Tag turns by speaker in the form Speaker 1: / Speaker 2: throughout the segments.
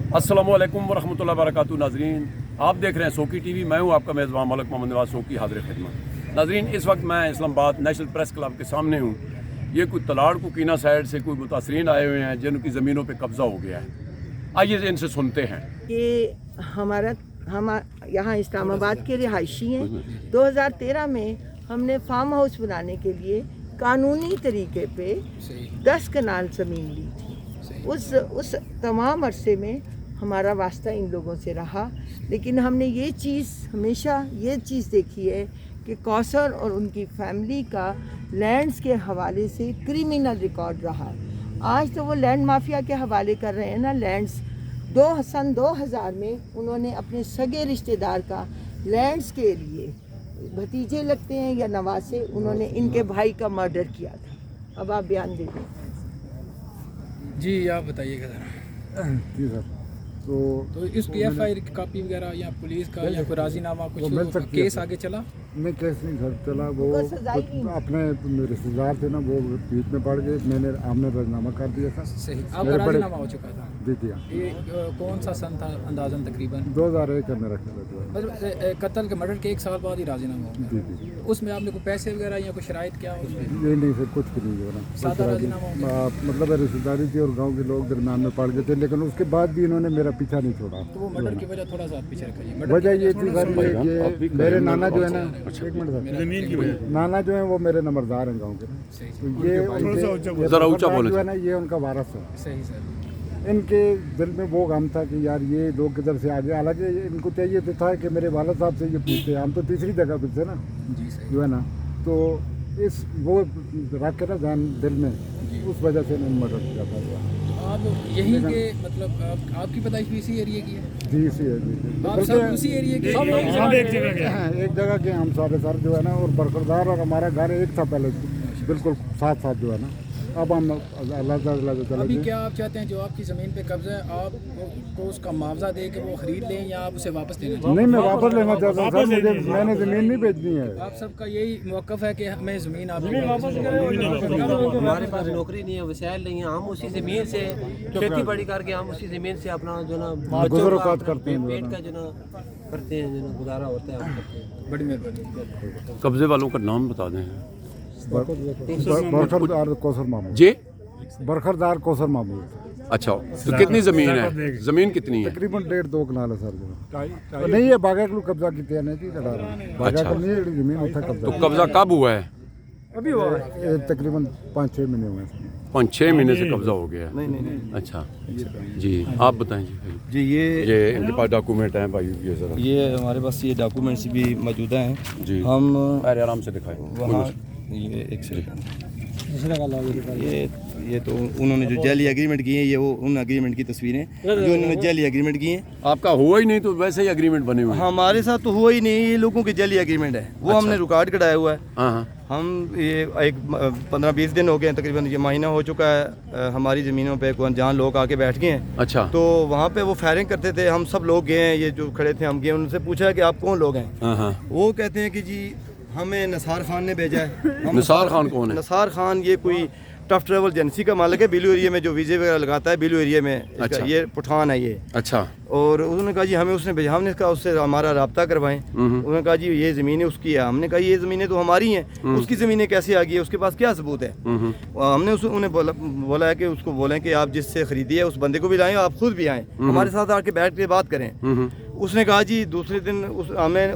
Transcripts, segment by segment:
Speaker 1: अस्सलामु अलैकुम वरहमतुल्लाहि वबरकातुहू। नाज़रीन, आप देख रहे हैं सोकी टीवी। मैं हूं आपका मेज़बान मलिक मोहम्मद नवाज सोकी, हाज़िर खिदमत। नाज़रीन, इस वक्त मैं इस्लामाबाद नेशनल प्रेस क्लब के सामने हूं। ये कोई तलाड़ कुकीना साइड से कोई मुतासरीन आए हुए हैं जिनकी ज़मीनों पे कब्ज़ा हो गया है। आइए इनसे सुनते हैं।
Speaker 2: हम यहाँ इस्लामाबाद के रिहायशी हैं। 2013 में हमने फार्म हाउस बनाने के लिए कानूनी तरीके पे 10 कनाल ज़मीन ली थी। उस तमाम अरसे में हमारा वास्ता इन लोगों से रहा, लेकिन हमने ये चीज़ हमेशा ये चीज़ देखी है कि कौसर और उनकी फैमिली का लैंड्स के हवाले से क्रिमिनल रिकॉर्ड रहा। आज तो वो लैंड माफिया के हवाले कर रहे हैं ना लैंड्स। सन 2000 में उन्होंने अपने सगे रिश्तेदार का लैंड्स के लिए, भतीजे लगते हैं या नवासे, उन्होंने इनके भाई का मर्डर किया था। अब आप बयान दे दें।
Speaker 3: जी आप बताइएगा ज़रा।
Speaker 4: जी सर, तो
Speaker 3: इसकी FIR की कापी वगैरह या पुलिस का या कोई राजीनामा
Speaker 4: वो मिल
Speaker 3: कुछ
Speaker 4: सकती है
Speaker 3: केस
Speaker 4: सर।
Speaker 3: आगे चला?
Speaker 4: नहीं, केस नहीं सर चला। वो
Speaker 2: उनको सजा ही नहीं।
Speaker 4: अपने रिश्तेदार थे ना, वो बीच में पड़ गए। हमने राजीनामा कर दिया था।
Speaker 3: सही, आपका
Speaker 4: मेरे बड़े-
Speaker 3: राजीनामा हो चुका था।
Speaker 4: जी जी हाँ,
Speaker 3: ये कौन सा सन था अंदाजन तकरीबन?
Speaker 4: 2001 में रखा था।
Speaker 3: मतलब कत्ल के मर्डर के 1 साल बाद ही राजीनामा हो
Speaker 4: जी
Speaker 3: गया।
Speaker 4: जी,
Speaker 3: उसमें आपने कोई पैसे वगैरह या कोई शराइत क्या उसमें?
Speaker 4: ये नहीं सर, कुछ भी नहीं हो
Speaker 3: सादा
Speaker 4: रहा।
Speaker 3: राजीनामा हो
Speaker 4: मतलब रिश्तेदारी थी और गांव के लोग दरम्यान में पड़ गए थे, लेकिन उसके बाद भी इन्होंने मेरा पीछा नहीं छोड़ा।
Speaker 3: तो वो मर्डर की वजह थोड़ा सा आप पीछे रखिए।
Speaker 4: वजह ये थी सर कि मेरे नाना जो है ना, एक मिनट सर, नाना जो है वो मेरे नंबरदार हैं गाँव के। तो ये उनके
Speaker 1: ज़रा ऊंचा बोले
Speaker 4: जो है ना, ये उनका वारस है।
Speaker 3: सही सर।
Speaker 4: इनके दिल में वो गम था कि यार ये लोग किधर से आ गए। हालांकि इनको चाहिए तो था कि मेरे वाला साहब से ये पूछते। हम तो तीसरी जगह पे थे ना,
Speaker 3: जी सही।
Speaker 4: जो है ना, तो इस वो रख के ना ध्यान दिल में, उस वजह से इन्होंने मर्डर किया था।
Speaker 3: आप यहीं के मतलब आपकी पैदाइश भी इसी एरिया की है?
Speaker 4: जी इसी है जी।
Speaker 3: आप सब उसी एरिया के?
Speaker 4: एक जगह के हम सारे सर जो है ना, और बरकरदार, और हमारा घर एक था पहले, बिल्कुल साथ साथ जो है ना। अब हम अल्लाह ताला से चले
Speaker 3: अभी
Speaker 4: गए।
Speaker 3: क्या आप चाहते हैं जो आपकी ज़मीन पे कब्जा है आप को उसका मुआवजा दे के वो खरीद लें या आप उसे वापस देना चाहते
Speaker 4: नहीं, मैं वापस लेना चाहता हूँ सर। मैंने ज़मीन नहीं बेचनी है।
Speaker 3: हैं? आप सबका यही मौक़िफ़ है कि हमें ज़मीन आप
Speaker 5: हमारे पास नौकरी नहीं है, वसाइल नहीं है, हम उसी ज़मीन से खेती बाड़ी करके हम उसी ज़मीन से अपना जो ना
Speaker 4: गुज़र-औक़ात करते हैं,
Speaker 5: पेट का जो ना करते हैं, जो ना गुजारा होता है हम करते हैं।
Speaker 3: बड़ी मेहरबानी।
Speaker 1: कब्ज़े वालों का नाम बता दें।
Speaker 4: बरखरदार कौसर मामूद।
Speaker 1: जी,
Speaker 4: बरखरदार कौसर मामूद।
Speaker 1: अच्छा, तो कितनी ज़मीन है? ज़मीन कितनी है?
Speaker 4: तकरीबन 1.5-2 कनाल है सर। जो नहीं, ये बागा को कब्जा किया नहीं जी, बागा को नहीं, जमीन उठा
Speaker 1: तो
Speaker 4: कब्जा।
Speaker 1: कब्ज़ा कब हुआ है?
Speaker 3: अभी हुआ
Speaker 4: तकरीबन 5-6 महीने हुए हैं।
Speaker 1: 5-6 महीने से कब्ज़ा हो गया है। अच्छा जी, आप बताएं जी।
Speaker 6: जी
Speaker 1: ये इनके पास डॉक्यूमेंट हैं भाई, ये ज़रा
Speaker 6: ये हमारे पास ये डॉक्यूमेंट्स भी मौजूदा हैं।
Speaker 1: जी,
Speaker 6: हम
Speaker 1: अरे आराम से दिखाएं।
Speaker 6: वहाँ ये एक सेकंड, ये तो उन्होंने जो जाली एग्रीमेंट किए हैं, ये वो उन एग्रीमेंट की तस्वीरें जो उन्होंने जाली एग्रीमेंट किए हैं।
Speaker 1: आपका हुआ ही नहीं तो वैसे ही एग्रीमेंट बने हुए हैं।
Speaker 6: हमारे साथ तो हुआ ही नहीं, ये लोगों के जाली एग्रीमेंट है, वो हमने रिकॉर्ड कटाया हुआ है।
Speaker 1: हाँ हाँ,
Speaker 6: हम ये एक 15-20 दिन हो गए हैं, तकरीबन ये महीना हो चुका है। हमारी ज़मीनों पे कोई अनजान लोग आके बैठ गए हैं।
Speaker 1: अच्छा,
Speaker 6: तो वहाँ पे वो फायरिंग करते थे। हम सब लोग गए हैं, ये जो खड़े थे हम गए, उनसे पूछा कि आप कौन लोग हैं।
Speaker 1: हाँ हाँ।
Speaker 6: वो कहते हैं कि जी हमें नसार खान ने भेजा है। हम
Speaker 1: निसार खान कौन है?
Speaker 6: नसार खान ये कोई टफ ट्रेवल एजेंसी का मालिक है, बिलू एरिया में जो वीजे वगैरह लगाता है, बिलू एरिया में।
Speaker 1: अच्छा।
Speaker 6: ये पठान है ये।
Speaker 1: अच्छा,
Speaker 6: और उन्होंने कहा जी हमें उसने भेजा। हमने कहा उससे हमारा रब्ता करवाएं। उन्होंने कहा जी ये ज़मीनें उसकी है। हमने कहा ये ज़मीनें तो हमारी हैं, उसकी ज़मीनें कैसे आ गई है, उसके पास क्या सबूत है। हमने उन्हें बोला है कि उसको बोलें कि आप जिससे ख़रीदी है उस बंदे को भी लाएं, आप खुद भी आएँ, हमारे साथ आके बैठ के बात करें। उसने कहा जी दूसरे दिन हमें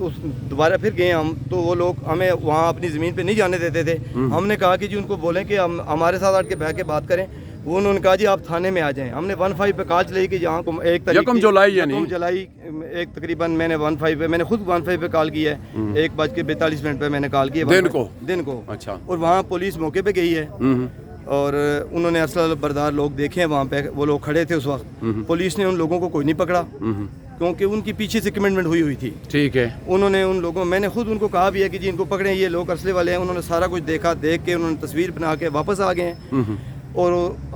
Speaker 6: दोबारा फिर गए हम, तो वो लोग हमें वहाँ अपनी ज़मीन पे नहीं जाने देते थे। हमने कहा कि जी उनको बोलें कि हम हमारे साथ आके बैठ के बात करें। वो उन्होंने कहा जी आप थाने में आ जाएं। हमने 15 पे कॉल चलाई कि यहाँ को एक
Speaker 1: यकम जुलाई यानी
Speaker 6: एक तकरीबन मैंने 15 पे, मैंने खुद 15 पे कॉल की है। 1:42 पे मैंने कॉल की है दिन को।
Speaker 1: अच्छा,
Speaker 6: और वहाँ पुलिस मौके पे गई है और उन्होंने असला बरदार लोग देखे हैं वहाँ पे, वो लोग खड़े थे उस वक्त। पुलिस ने उन लोगों को कोई नहीं पकड़ा क्योंकि उनकी पीछे से कमिटमेंट हुई थी।
Speaker 1: ठीक है।
Speaker 6: उन्होंने उन लोगों, मैंने खुद उनको कहा भी है कि जी इनको पकड़ें, ये लोग असले वाले हैं। उन्होंने सारा कुछ देखा, देख के उन्होंने तस्वीर बना के वापस आ गए हैं। और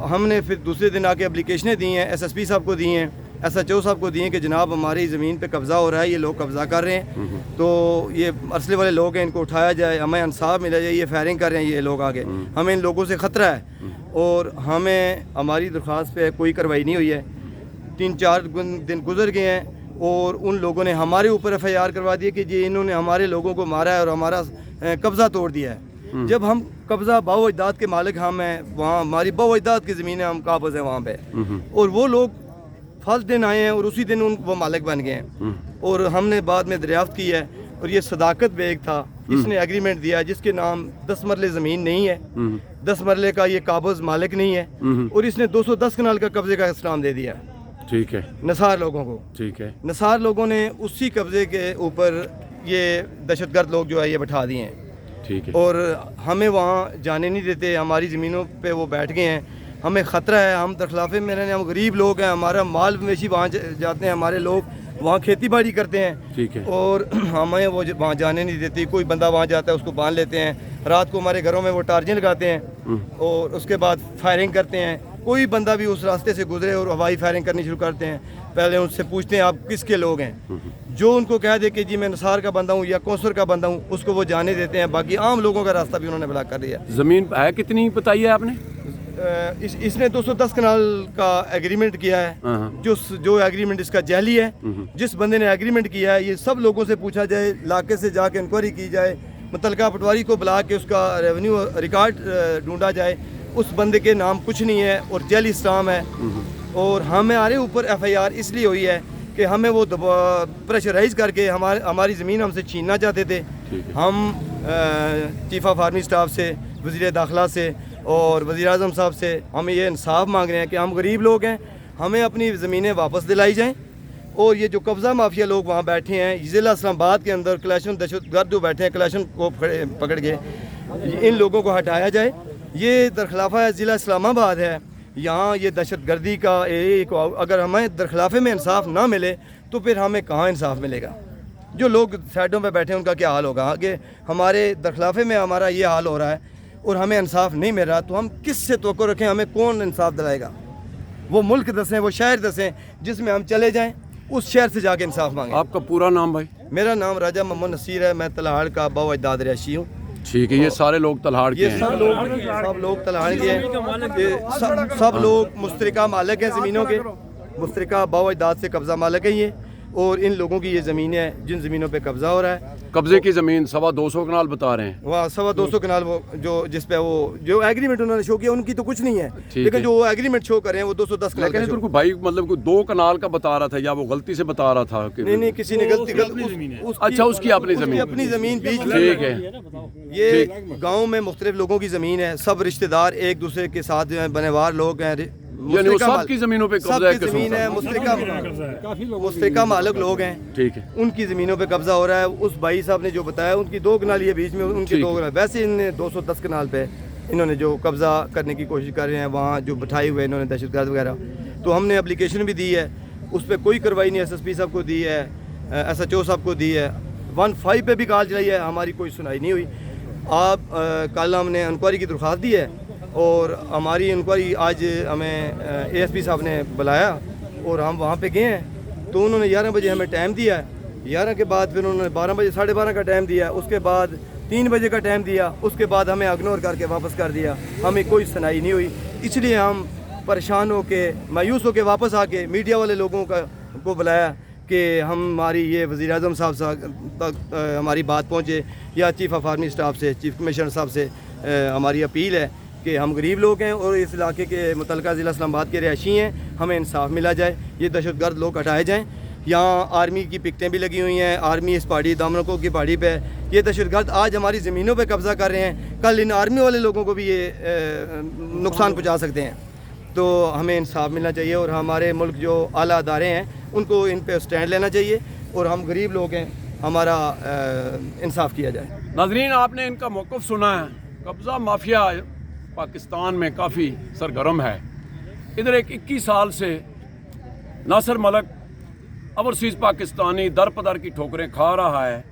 Speaker 6: हमने फिर दूसरे दिन आके एप्लीकेशनें दी हैं, SSP साहब को दी हैं, SHO साहब को दिए कि जनाब हमारी ज़मीन पे कब्ज़ा हो रहा है, ये लोग कब्ज़ा कर रहे हैं, तो ये असले वाले लोग हैं, इनको उठाया जाए, हमें इंसाफ मिला जाए। ये फायरिंग कर रहे हैं ये लोग आगे, हमें इन लोगों से ख़तरा है और हमें हमारी दरख्वास्त पे कोई कार्रवाई नहीं हुई है। 3-4 दिन गुजर गए हैं और उन लोगों ने हमारे ऊपर FIR करवा दी कि जी इन्होंने हमारे लोगों को मारा है और हमारा कब्ज़ा तोड़ दिया है। जब हम कब्ज़ा बाव अजदाद के मालिक हम हैं, वहाँ हमारी बाव अजदाद की ज़मीन है, हम काबज़ हैं वहाँ पे, और वो लोग फर्स्ट दिन आए हैं और उसी दिन वो मालिक बन गए हैं। और हमने बाद में दरियाफ्त की है और ये सदाकत बेग था, इसने एग्रीमेंट दिया जिसके नाम 10 मरले ज़मीन नहीं है, 10 मरले का ये काबज़ मालिक नहीं है, और इसने 210 कनाल का कब्ज़े का इस्लाम दे दिया।
Speaker 1: ठीक है,
Speaker 6: नसार लोगों को,
Speaker 1: ठीक है,
Speaker 6: नसार लोगों ने उसी कब्ज़े के ऊपर ये दहशतगर्द लोग जो है ये बैठा दिए हैं,
Speaker 1: ठीक है,
Speaker 6: और हमें वहाँ जाने नहीं देते, हमारी ज़मीनों पे वो बैठ गए हैं। हमें ख़तरा है, हम दरखलाफे में रहने, हम गरीब लोग हैं, हमारा माल मवेशी वहाँ जाते हैं, हमारे लोग वहाँ खेती बाड़ी करते हैं,
Speaker 1: ठीक है,
Speaker 6: और हमें वो वहाँ जाने नहीं देती। कोई बंदा वहाँ जाता है उसको बांध लेते हैं, रात को हमारे घरों में वो टार्जें लगाते हैं और उसके बाद फायरिंग करते हैं। कोई बंदा भी उस रास्ते से गुजरे और हवाई फायरिंग करनी शुरू करते हैं, पहले उनसे पूछते हैं आप किसके लोग हैं, जो उनको कह दे कि जी मैं नसार का बंदा हूँ या कौंसर का बंदा हूँ, उसको वो जाने देते हैं। बाकी आम लोगों का रास्ता भी उन्होंने ब्लॉक कर दिया।
Speaker 1: ज़मीन है कितनी बताइए आपने?
Speaker 6: इसने 210 कनाल का एग्रीमेंट किया है, जो एग्रीमेंट इसका जाली है। जिस बंदे ने एग्रीमेंट किया है, ये सब लोगों से पूछा जाए, इलाके से जाके इंक्वायरी की जाए, मुतलका पटवारी को बुला के उसका रेवेन्यू रिकॉर्ड ढूंढा जाए। उस बंदे के नाम कुछ नहीं है और जाली इस्लाम है, और हमारे ऊपर FIR इसलिए हुई है कि हमें वो प्रेशराइज करके हमारी ज़मीन हमसे छीनना चाहते थे। हम चीफ ऑफ आर्मी स्टाफ से, वज़ीर दाखिला से और वज़ीर आज़म साहब से हमें ये इंसाफ मांग रहे हैं कि हम गरीब लोग हैं, हमें अपनी ज़मीनें वापस दिलाई जाएं। और ये जो कब्ज़ा माफिया लोग वहाँ बैठे हैं ज़िला इस्लामाबाद के अंदर, कलेक्शन दहशतगर्द जो बैठे हैं कलेक्शन को पकड़ के, इन लोगों को हटाया जाए। ये दरखलाफा ज़िला इस्लामाबाद है, यहाँ ये दहशतगर्दी का एक, अगर हमें दरखलाफे में इंसाफ ना मिले तो फिर हमें कहाँ इंसाफ मिलेगा? जो लोग साइडों पे बैठे हैं उनका क्या हाल होगा? आगे हमारे दरखलाफे में हमारा ये हाल हो रहा है और हमें इंसाफ नहीं मिल रहा, तो हम किस से तवक्को रखें? हमें कौन इंसाफ दिलाएगा? वो मुल्क दसें, वो शहर दसें जिसमें हम चले जाएं, उस शहर से जाके इंसाफ मांगें।
Speaker 1: आपका पूरा नाम भाई?
Speaker 6: मेरा नाम राजा मोहम्मद नसीर है, मैं तलहाड़ का बाव अजदाद रहायशी हूँ।
Speaker 1: ठीक है, ये सारे लोग तलहाड़ के
Speaker 6: ये
Speaker 1: हैं?
Speaker 6: सब लोग तलहाड़ के हैं, ये सब लोग मुश्तरका मालिक हैं ज़मीनों के, मुश्तरका बाव अजदाद से कब्ज़ा मालिक हैं ये, और इन लोगों की ये ज़मीनें हैं जिन ज़मीनों पे कब्ज़ा हो रहा है।
Speaker 1: कब्जे की ज़मीन 225 कनाल बता रहे हैं,
Speaker 6: वहाँ 225 कनाल वो जो जिस पे वो जो एग्रीमेंट उन्होंने शो किया उनकी तो कुछ नहीं है, लेकिन जो वो एग्रीमेंट शो कर रहे हैं वो 210 कनाल का
Speaker 1: लेकिन भाई मतलब कोई 2 कनाल का बता रहा था, या वो गलती से बता रहा था कि
Speaker 6: नहीं, किसी ने गलती
Speaker 1: अच्छा उसकी अपनी
Speaker 6: ज़मीन बीच में।
Speaker 1: ठीक है,
Speaker 6: ये गाँव में मुख्तलिफ लोगों की ज़मीन है, सब रिश्तेदार एक दूसरे के साथ जो है बनेवार लोग हैं,
Speaker 1: यानी वो सबकी ज़मीनों पे कब्जा है,
Speaker 6: ज़मीन है, मुश्तरका मालिक लोग हैं,
Speaker 1: ठीक है,
Speaker 6: उनकी ज़मीनों पे कब्जा हो रहा है। उस भाई साहब ने जो बताया उनकी 2 कनाल ये बीच में, उनकी 2 कनाल, वैसे इन्हें 210 कनाल पे इन्होंने जो कब्जा करने की कोशिश कर रहे हैं, वहाँ जो बिठाए हुए इन्होंने दहशतगर्द वगैरह। तो हमने एप्लीकेशन भी दी है, उस पर कोई कार्रवाई नहीं, SSP साहब को दी है, SHO साहब को दी है, 15 पे भी कॉल चलाई है, हमारी कोई सुनाई नहीं हुई। आप कल हमने इंक्वायरी की दरख्वास्त दी है और हमारी इंक्वायरी आज हमें ASP साहब ने बुलाया और हम वहाँ पे गए हैं, तो उन्होंने 11 बजे हमें टाइम दिया है। 11 के बाद फिर उन्होंने 12 बजे 12:30 का टाइम दिया, उसके बाद 3 बजे का टाइम दिया, उसके बाद हमें इग्नोर करके वापस कर दिया, हमें कोई सुनाई नहीं हुई। इसलिए हम परेशान होके, मायूस होके वापस आके मीडिया वाले लोगों को बुलाया कि हमारी ये वज़ीर आज़म साहब तक हमारी बात पहुँचे, या चीफ ऑफ आर्मी स्टाफ से, चीफ कमिश्नर साहब से हमारी अपील है कि हम गरीब लोग हैं और इस इलाके के मुतलका ज़िला इस्लामाबाद के रहायशी हैं, हमें इंसाफ मिला जाए, ये दहशतगर्द लोग हटाए जाएँ। यहाँ आर्मी की पिकटें भी लगी हुई हैं, आर्मी इस पहाड़ी दामनकों की पहाड़ी पे, ये दहशतगर्द आज हमारी ज़मीनों पे कब्ज़ा कर रहे हैं, कल इन आर्मी वाले लोगों को भी ये नुकसान पहुँचा सकते हैं। तो हमें इंसाफ मिलना चाहिए और हमारे मुल्क जो आला अदारे हैं उनको इन पे स्टैंड लेना चाहिए, और हम गरीब लोग हैं, हमारा इंसाफ किया जाए।
Speaker 1: नाज़रीन, आपने इनका मौक़िफ़ सुना है। कब्ज़ा माफिया पाकिस्तान में काफ़ी सरगर्म है। इधर एक 21 साल से नासिर मलिक ओवरसीज़ पाकिस्तानी दर पदर की ठोकरें खा रहा है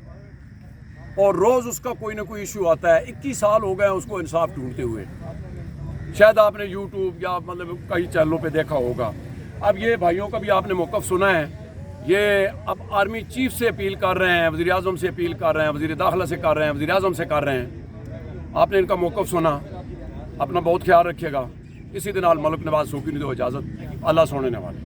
Speaker 1: और रोज़ उसका कोई ना कोई इशू आता है। 21 साल हो गए उसको इंसाफ ढूंढते हुए। शायद आपने यूट्यूब या मतलब कई चैनलों पे देखा होगा। अब ये भाइयों का भी आपने मौक़िफ़ सुना है, ये अब आर्मी चीफ से अपील कर रहे हैं, वज़ीर आज़म से अपील कर रहे हैं, वज़ीर दाखिला से कर रहे हैं, वज़ीर आज़म से कर रहे हैं। आपने इनका मौक़िफ़ सुना, अपना बहुत ख्याल रखिएगा। इसी दिन मुल्क नवाज सोकी ने दो इजाज़त, अल्लाह सोने वाले।